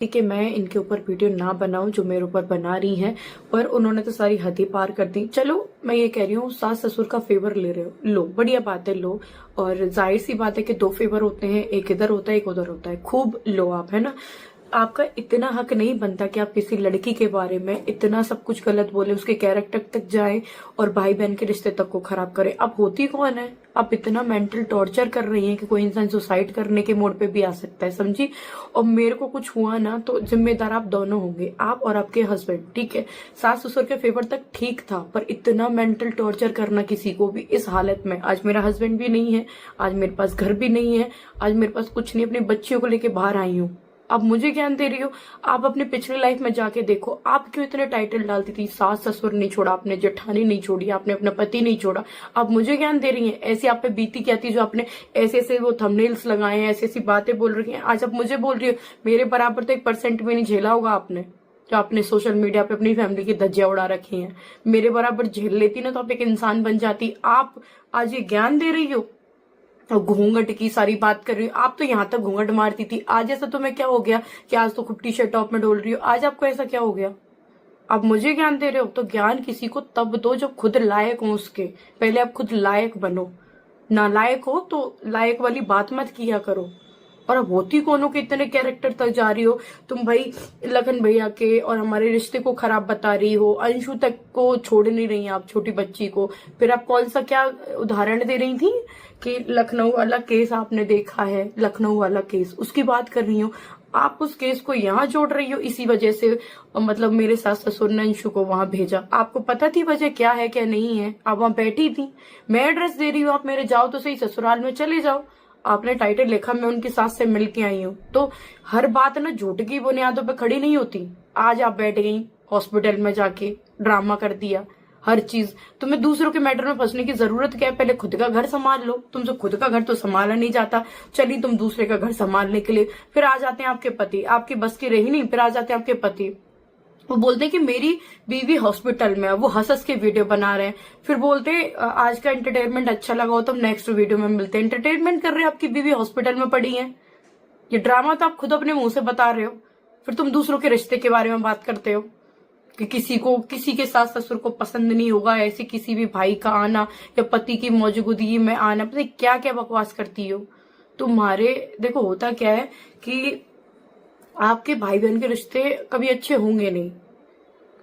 ठीक है, मैं इनके ऊपर वीडियो ना बनाऊं जो मेरे ऊपर बना रही हैं, पर उन्होंने तो सारी हदें पार कर दी। चलो मैं ये कह रही हूँ, सास ससुर का फेवर ले रहे हो, लो, बढ़िया बात है, लो। और जाहिर सी बात है कि 2 फेवर होते हैं, एक इधर होता है एक उधर होता है, खूब लो आप, है ना। आपका इतना हक नहीं बनता कि आप किसी लड़की के बारे में इतना सब कुछ गलत बोले, उसके कैरेक्टर तक जाए और भाई बहन के रिश्ते तक को खराब करे। आप होती कौन है? आप इतना मेंटल टॉर्चर कर रही हैं कि कोई इंसान सुसाइड करने के मोड पे भी आ सकता है, समझी। और मेरे को कुछ हुआ ना तो जिम्मेदार आप दोनों होंगे, आप और आपके हस्बैंड, ठीक है। सास ससुर के फेवर तक ठीक था, पर इतना मेंटल टॉर्चर करना किसी को भी इस हालत में। आज मेरा हस्बैंड भी नहीं है, आज मेरे पास घर भी नहीं है, आज मेरे पास कुछ नहीं, अपनी बच्चियों को लेके बाहर आई हूँ। आप मुझे ज्ञान दे रही हो? आप अपने पिछले लाइफ में जाके देखो, आप क्यों इतने टाइटल डालती थी। सास ससुर नहीं छोड़ा आपने, जेठानी नहीं छोड़ी आपने, अपना पति नहीं छोड़ा। आप मुझे ज्ञान दे रही हैं? ऐसी आप पे बीती क्या थी जो आपने ऐसे ऐसे वो थंबनेल्स लगाए हैं, ऐसी ऐसी बातें बोल रही हैं। आज आप मुझे बोल रही हो, मेरे बराबर तो 1% भी नहीं झेला होगा आपने, जो आपने सोशल मीडिया पे अपनी फैमिली की धज्जियां उड़ा रखी हैं। मेरे बराबर झेल लेती ना तो आप एक इंसान बन जाती। आप आज ये ज्ञान दे रही हो, घूंघट की सारी बात कर रही हूँ। आप तो यहाँ तक घूंघट मारती थी, आज ऐसा तुम्हें क्या हो गया कि आज तो खूब टी शर्ट टॉप में डोल रही हो? आज आपको ऐसा क्या हो गया? आप मुझे ज्ञान दे रहे हो? तो ज्ञान किसी को तब दो जब खुद लायक हो उसके। पहले आप खुद लायक बनो, नालायक हो तो लायक वाली बात मत किया करो। और अब होती कौन हो कि इतने कैरेक्टर तक जा रही हो तुम भाई। लखन भैया के और हमारे रिश्ते को खराब बता रही हो, अंशु तक को छोड़ नहीं रही आप, छोटी बच्ची को। फिर आप कौन सा क्या उदाहरण दे रही थी कि लखनऊ वाला केस आपने देखा है, लखनऊ वाला केस, उसकी बात कर रही हूँ। आप उस केस को यहाँ जोड़ रही हो इसी वजह से। मतलब मेरे सास ससुर ने अंशु को वहां भेजा, आपको पता थी वजह क्या है क्या नहीं है? आप वहां बैठी थी, मैं एड्रेस दे रही हूँ, आप मेरे जाओ तो सही, ससुराल में चले जाओ। आपने टाइटल लिखा मैं उनकी सास से मिलके आई हूँ, तो हर बात ना झूठ की बुनियादों पे खड़ी नहीं होती। आज आप बैठ गई हॉस्पिटल में जाके ड्रामा कर दिया, हर चीज। तुम्हें दूसरों के मैटर में फंसने की जरूरत क्या है? पहले खुद का घर संभाल लो। तुमसे खुद का घर तो संभाला नहीं जाता, चली तुम दूसरे का घर संभालने के लिए। फिर आ जाते हैं आपके पति, आपकी बस की रही नहीं, फिर आ जाते हैं आपके पति, वो बोलते हैं कि मेरी बीवी हॉस्पिटल में है, वो हंस के वीडियो बना रहे हैं। फिर बोलते हैं आज का एंटरटेनमेंट अच्छा लगा हो तो हम नेक्स्ट वीडियो में मिलते हैं। एंटरटेनमेंट कर रहे हैं, आपकी बीवी हॉस्पिटल में पड़ी है। ये ड्रामा तो आप खुद अपने मुंह से बता रहे हो। फिर तुम दूसरों के रिश्ते के बारे में बात करते हो कि किसी को किसी के सास ससुर को पसंद नहीं होगा, ऐसे किसी भी भाई का आना या पति की मौजूदगी में आना, पता क्या क्या बकवास करती हो तुम्हारे। देखो होता क्या है कि आपके भाई बहन के रिश्ते कभी अच्छे होंगे नहीं।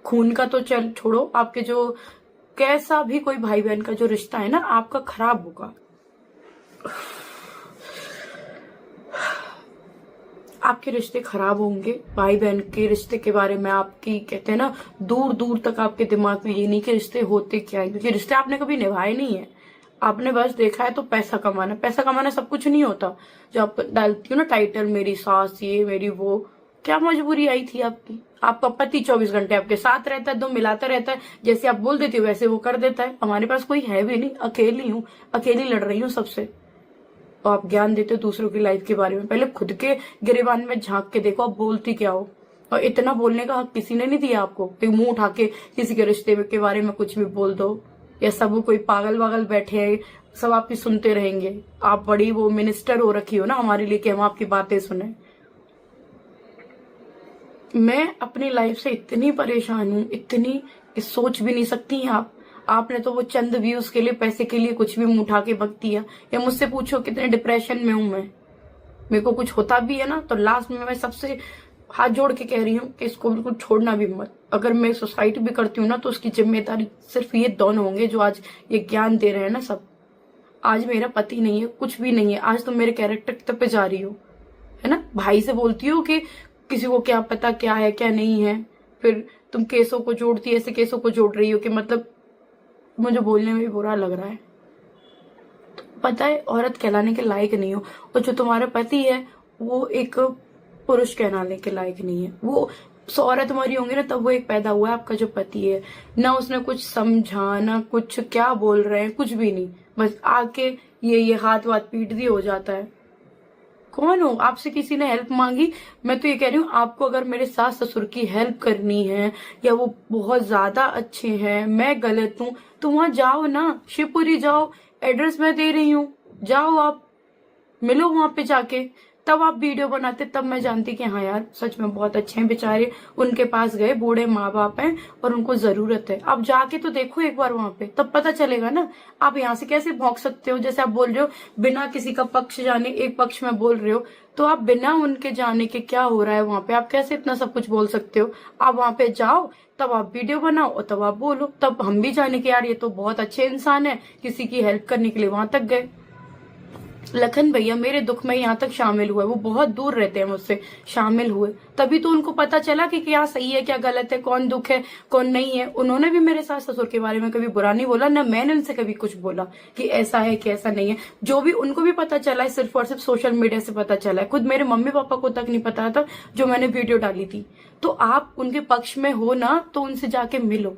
खून का तो चल छोड़ो, आपके जो कैसा भी कोई भाई बहन का जो रिश्ता है ना, आपका खराब होगा। आपके रिश्ते खराब होंगे। भाई बहन के रिश्ते के बारे में आपकी कहते हैं ना, दूर दूर तक आपके दिमाग में ये नहीं कि रिश्ते होते क्या है, क्योंकि रिश्ते आपने कभी निभाए नहीं है। आपने बस देखा है तो पैसा कमाना, पैसा कमाना सब कुछ नहीं होता। जो आप डालती हो ना टाइटल, मेरी सास ये मेरी वो, क्या मजबूरी आई थी आपकी? आपका पति 24 घंटे आपके साथ रहता है, दो मिलाता रहता है, जैसे आप बोल देती हो वैसे वो कर देता है। हमारे पास कोई है भी नहीं, अकेली हूँ, अकेली लड़ रही हूँ सबसे। और आप ज्ञान देते हो दूसरों की लाइफ के बारे में। पहले खुद के गिरेबान में झांक के देखो, आप बोलती क्या हो। और इतना बोलने का हक किसी ने नहीं दिया आपको कि मुंह उठा के किसी के रिश्ते के बारे में कुछ भी बोल दो, या सब कोई पागल वागल बैठे हैं सब आपकी सुनते रहेंगे। आप बड़ी वो मिनिस्टर हो रखी हो ना हमारे लिए कि हम आपकी बातें सुने। मैं अपनी लाइफ से इतनी परेशान हूँ, इतनी सोच भी नहीं सकती हैं आप। आपने तो वो चंद व्यूज के लिए, पैसे के लिए कुछ भी मुंह उठा के बक दिया। या मुझसे पूछो कितने डिप्रेशन में हूं मैं। मेरे को कुछ होता भी है ना तो लास्ट में मैं सबसे हाथ जोड़ के कह रही हूँ कि इसको बिल्कुल छोड़ना भी मत। अगर मैं सुसाइड भी करती हूँ ना तो उसकी जिम्मेदारी सिर्फ ये दोनों होंगे जो आज ये ज्ञान दे रहे हैं ना सब। आज मेरा पति नहीं है, कुछ भी नहीं है, आज तो मेरे कैरेक्टर पे जा रही हो, है ना। भाई से बोलती हो कि किसी को क्या पता क्या है क्या नहीं है, फिर तुम केसों को जोड़ती, ऐसे केसों को जोड़ रही हो कि मतलब मुझे बोलने में भी बुरा लग रहा है। तो पता है औरत कहलाने के लायक नहीं हो, और जो तुम्हारा पति है वो एक पुरुष कहलाने के लायक नहीं है। वो 100 औरत तुम्हारी होंगी ना तब वो एक पैदा हुआ है आपका जो पति है ना। उसने कुछ समझा ना कुछ, क्या बोल रहे हैं कुछ भी नहीं, बस आके ये हाथ वाथ पीट दिए हो जाता है। कौन हो? आपसे किसी ने हेल्प मांगी? मैं तो ये कह रही हूँ, आपको अगर मेरे सास ससुर की हेल्प करनी है या वो बहुत ज्यादा अच्छे हैं, मैं गलत हूँ, तो वहां जाओ ना, शिवपुरी जाओ, एड्रेस मैं दे रही हूँ, जाओ आप मिलो वहां पे जाके। तब आप वीडियो बनाते, तब मैं जानती कि हाँ यार सच में बहुत अच्छे हैं बेचारे, उनके पास गए, बूढ़े माँ बाप हैं और उनको जरूरत है। आप जाके तो देखो एक बार वहां पे, तब पता चलेगा ना। आप यहाँ से कैसे भौंक सकते हो, जैसे आप बोल रहे हो बिना किसी का पक्ष जाने एक पक्ष में बोल रहे हो, तो आप बिना उनके जाने के क्या हो रहा है वहां पे आप कैसे इतना सब कुछ बोल सकते हो। आप वहां पे जाओ, तब आप वीडियो बनाओ और तब आप बोलो, तब हम भी जाने के यार ये तो बहुत अच्छे इंसान है, किसी की हेल्प करने के लिए वहां तक गए। लखन भैया मेरे दुख में यहाँ तक शामिल हुए, वो बहुत दूर रहते हैं मुझसे, शामिल हुए, तभी तो उनको पता चला कि क्या सही है क्या गलत है, कौन दुख है कौन नहीं है। उन्होंने भी मेरे सास ससुर के बारे में कभी बुरा नहीं बोला, ना मैंने उनसे कभी कुछ बोला कि ऐसा है कि ऐसा नहीं है। जो भी उनको भी पता चला है सिर्फ और सिर्फ सोशल मीडिया से पता चला है, खुद मेरे मम्मी पापा को तक नहीं पता था जो मैंने वीडियो डाली थी। तो आप उनके पक्ष में हो ना, तो उनसे जाके मिलो।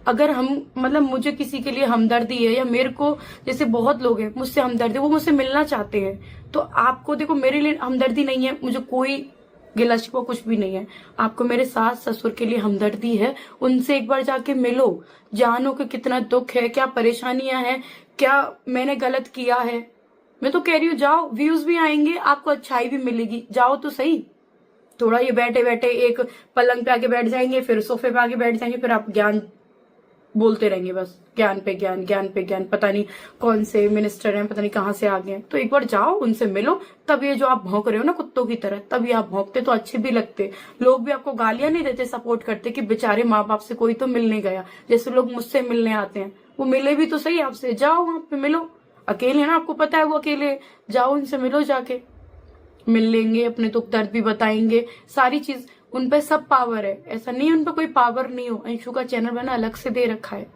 अगर हम मतलब मुझे किसी के लिए हमदर्दी है, या मेरे को जैसे बहुत लोग हैं मुझसे हमदर्दी, वो मुझसे मिलना चाहते हैं, तो आपको देखो मेरे लिए हमदर्दी नहीं है, मुझे कोई गिला शिकवा कुछ भी नहीं है। आपको मेरे सास ससुर के लिए हमदर्दी है, उनसे एक बार जाके मिलो, जानो कि कितना दुख है, क्या परेशानियां हैं, क्या मैंने गलत किया है। मैं तो कह रही हूँ जाओ, व्यूज भी आएंगे, आपको अच्छाई भी मिलेगी, जाओ तो सही। थोड़ा ये बैठे बैठे एक पलंग पे आके बैठ जाएंगे, फिर सोफे पे आके बैठ जाएंगे, फिर आप ज्ञान बोलते रहेंगे, बस ज्ञान पे ज्ञान, ज्ञान पे ज्ञान, पता नहीं कौन से मिनिस्टर हैं, पता नहीं कहाँ से आ गए हैं। तो एक बार जाओ उनसे मिलो, तब ये जो आप भौंक रहे हो ना कुत्तों की तरह, तब ये आप भौंकते तो अच्छे भी लगते, लोग भी आपको गालियां नहीं देते, सपोर्ट करते कि बेचारे माँ बाप से कोई तो मिलने गया, जैसे लोग मुझसे मिलने आते हैं, वो मिले भी तो सही आपसे, जाओ वहां पे मिलो। अकेले ना, आपको पता है वो अकेले, जाओ उनसे मिलो, जाके मिल लेंगे, अपने दुख दर्द भी बताएंगे, सारी चीज उन पे सब पावर है, ऐसा नहीं उन पे कोई पावर नहीं हो। अंशु का चैनल मैंने अलग से दे रखा है।